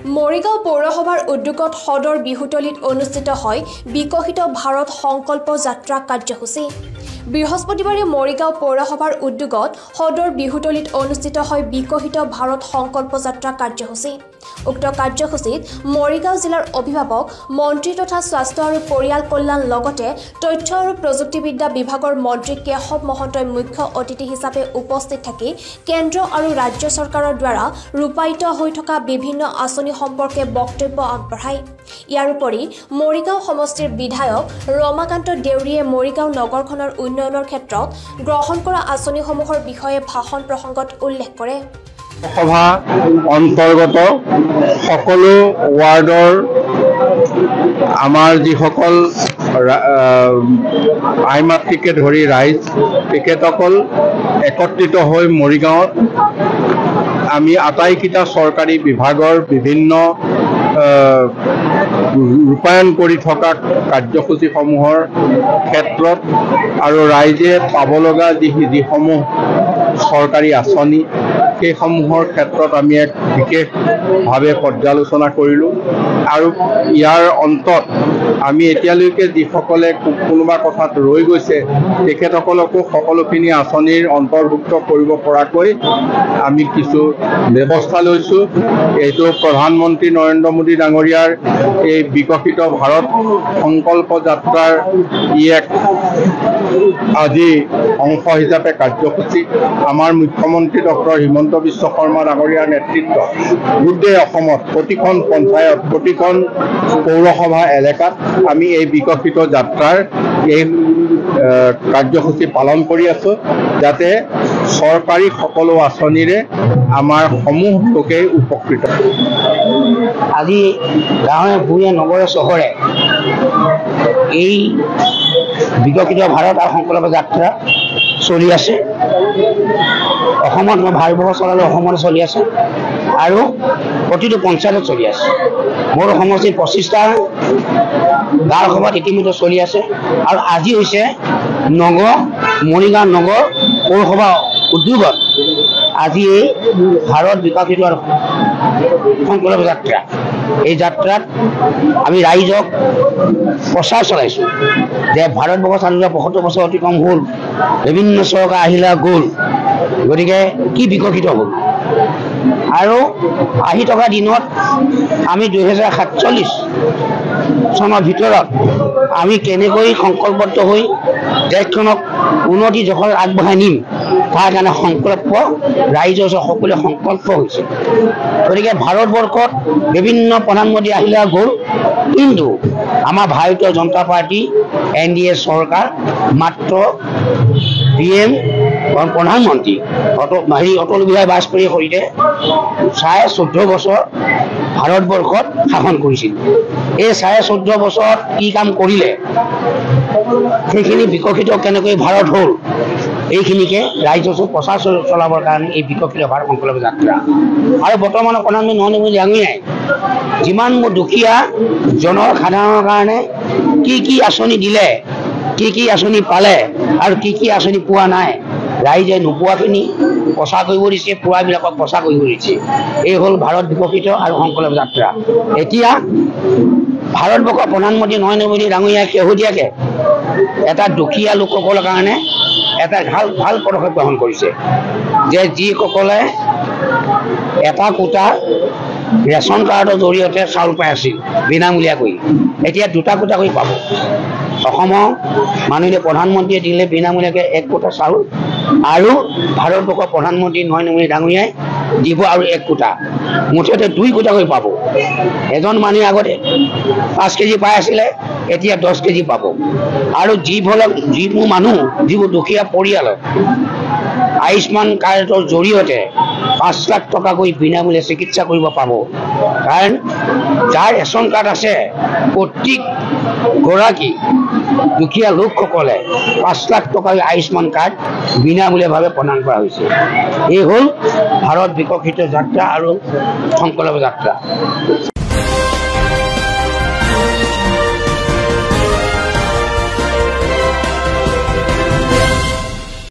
মৰিগাঁও পৌৰসভাৰ উদ্যোগত সদৰ বিহুতলীত অনুষ্ঠিত হয় বিকশিত ভাৰত সংকল্প যাত্ৰা কাৰ্যসূচী। বৃহস্পতিবাৰে মৰিগাঁও পৌৰসভাৰ উদ্যোগত সদৰ বিহুতলীত অনুষ্ঠিত হয় বিকশিত ভাৰত সংকল্প যাত্ৰা কাৰ্যসূচী। উক্ত কাৰ্যসূচীত মৰিগাঁও জিলাৰ অভিভাৱক মন্ত্ৰী তথা স্বাস্থ্য আৰু পৰিয়াল কল্যাণ লগতে তথ্য আৰু প্ৰযুক্তিবিদ্যা বিভাগৰ মন্ত্ৰী কেশৱ মহন্তই মুখ্য অতিথি হিচাপে উপস্থিত থাকি কেন্দ্ৰ আৰু ৰাজ্য চৰকাৰৰ দ্বাৰা ৰূপায়িত হৈ থকা বিভিন্ন আঁচনি সম্পৰ্কে বক্তব্য আগবঢ়ায়। ইয়াৰ উপৰি মৰিগাঁও সমষ্টিৰ বিধায়ক ৰমাকান্ত দেউৰীয়ে মৰিগাঁও নগৰখনৰ উন্নয়নৰ ক্ষেত্ৰত গ্ৰহণ কৰা আঁচনিসমূহৰ বিষয়ে ভাষণ প্ৰসংগত উল্লেখ কৰে। সভা অন্তৰ্গত সকলো ৱাৰ্ডৰ আমাৰ যিসকল আই মাতৃকে ধৰি ৰাইজ তেখেতসকল একত্ৰিত হৈ মৰিগাঁৱত আমি আটাইকেইটা চৰকাৰী বিভাগৰ বিভিন্ন ৰূপায়ণ কৰি থকা কাৰ্যসূচীসমূহৰ ক্ষেত্ৰত আৰু ৰাইজে পাব লগা যিসমূহ চৰকাৰী আঁচনি সেইসমূহৰ ক্ষেত্ৰত আমি এক বিশেষভাৱে পৰ্যালোচনা কৰিলোঁ আৰু ইয়াৰ অন্তত আমি এতিয়ালৈকে যিসকলে কোনোবা কথাত ৰৈ গৈছে তেখেতসকলকো সকলোখিনি আঁচনিৰ অন্তৰ্ভুক্ত কৰিব পৰাকৈ আমি কিছু ব্যৱস্থা লৈছোঁ। এইটো প্ৰধানমন্ত্ৰী নৰেন্দ্ৰ মোদী ডাঙৰীয়াৰ এই বিকশিত ভাৰত সংকল্প যাত্ৰাৰ এক আজি অংশ হিচাপে কাৰ্যসূচী আমাৰ মুখ্যমন্ত্ৰী ডক্টৰ হিমন্ত বিশ্ব শৰ্মা ডাঙৰীয়াৰ নেতৃত্বত গোটেই অসমত প্ৰতিখন পঞ্চায়ত প্ৰতিখন পৌৰসভা এলেকাত আমি এই বিকশিত যাত্ৰাৰ এই কাৰ্যসূচী পালন কৰি আছোঁ, যাতে চৰকাৰী সকলো আঁচনিৰে আমাৰ সমূহ লোকেই উপকৃত। আজি গাঁৱে ভূঞে নগৰে চহৰে এই বিকশিত ভাৰত আৰু সংকল্প যাত্ৰা চলি আছে। অসমত ভাৰতবৰ্ষ চলালে অসমত চলি আছে আৰু প্ৰতিটো পঞ্চায়তত চলি আছে। মোৰ সমষ্টিত 25টা গাঁও সভাত ইতিমধ্যে চলি আছে আৰু আজি হৈছে মৰিগাঁও নগৰ পৌৰসভা উদ্যোগত আজি এই ভাৰত বিকশিত সংকল্প যাত্ৰা, এই যাত্ৰাত আমি ৰাইজক প্ৰচাৰ চলাইছোঁ যে ভাৰতবৰ্ষ স্বাধীনতা 75 বছৰ অতিক্ৰম হ'ল, বিভিন্ন চৰকাৰ আহিলা গ'ল, গতিকে কি বিকশিত হ'ল আৰু আহি থকা দিনত আমি 2047 চনৰ ভিতৰত আমি কেনেকৈ সংকল্পবদ্ধ হৈ দেশখনক উন্নতি জখল আগবঢ়াই নিম তাৰ কাৰণে সংকল্প ৰাইজৰ সকলোৱে সংকল্প হৈছে। গতিকে ভাৰতবৰ্ষত বিভিন্ন প্ৰধানমন্ত্ৰী আহিলা গ'ল, কিন্তু আমাৰ ভাৰতীয় জনতা পাৰ্টি NDA চৰকাৰ মাত্ৰ PM প্ৰধানমন্ত্ৰী অটল বিহাৰী বাজপেয়ীৰ সৈতে 14.5 বছৰ ভাৰতবৰ্ষত শাসন কৰিছিল। এই 14.5 বছৰত কি কাম কৰিলে, সেইখিনি বিকশিত কেনেকৈ ভাৰত হ'ল, এইখিনিকে ৰাইজৰ প্ৰচাৰ চলাবৰ কাৰণে এই বিকশিত ভাৰত সংকল্প যাত্ৰা। আৰু বৰ্তমানৰ প্ৰধানমন্ত্ৰী নৰেন্দ্ৰ মোদী ডাঙৰীয়াই যিমান দুখীয়া জনসাধাৰণৰ কাৰণে কি আঁচনি দিলে, কি আঁচনি পালে আৰু কি আঁচনি পোৱা নাই, ৰাইজে নোপোৱাখিনি প্ৰচাৰ কৰিব দিছে, পোৱাবিলাকক প্ৰচাৰ কৰিব দিছে। এই হ'ল ভাৰত বিকশিত আৰু সংকল্প যাত্ৰা। এতিয়া ভাৰতবৰ্ষৰ প্ৰধানমন্ত্ৰী নৰেন্দ্ৰ মোদী ডাঙৰীয়াই শেহতীয়াকৈ এটা দুখীয়া লোকসকলৰ কাৰণে এটা ভাল পদক্ষেপ গ্ৰহণ কৰিছে যে যিসকলে এটা কোটা ৰেচন কাৰ্ডৰ জৰিয়তে চাউল পাই আছিল বিনামূলীয়াকৈ, এতিয়া 2টা কোটা কৰি পাব। অসমৰ মাননীয় প্ৰধানমন্ত্ৰীয়ে দিলে বিনামূলীয়াকৈ 1 কোটা চাউল আৰু ভাৰতবৰ্ষৰ প্ৰধানমন্ত্ৰী নৰেন্দ্ৰ মোদী ডাঙৰীয়াই দিব আৰু 1 কোটা, মুঠতে 2 কোটা কৰি পাব। এজন মানুহে আগতে 5 কেজি পাই আছিলে, এতিয়া 10 কেজি পাব। আৰু যিবোৰ মানুহ যিবোৰ দুখীয়া পৰিয়ালৰ আয়ুষ্মান কাৰ্ডৰ জৰিয়তে 5 লাখ টকাকৈ বিনামূলীয়া চিকিৎসা কৰিব পাব। কাৰণ যাৰ ৰেচন কাৰ্ড আছে প্ৰত্যেকগৰাকী দুখীয়া লোকসকলে 5 লাখ টকাৰ আয়ুষ্মান কাৰ্ড বিনামূলীয়াভাৱে প্ৰদান কৰা হৈছে। এই হ'ল ভাৰত বিকশিত যাত্ৰা আৰু সংকল্প যাত্ৰা।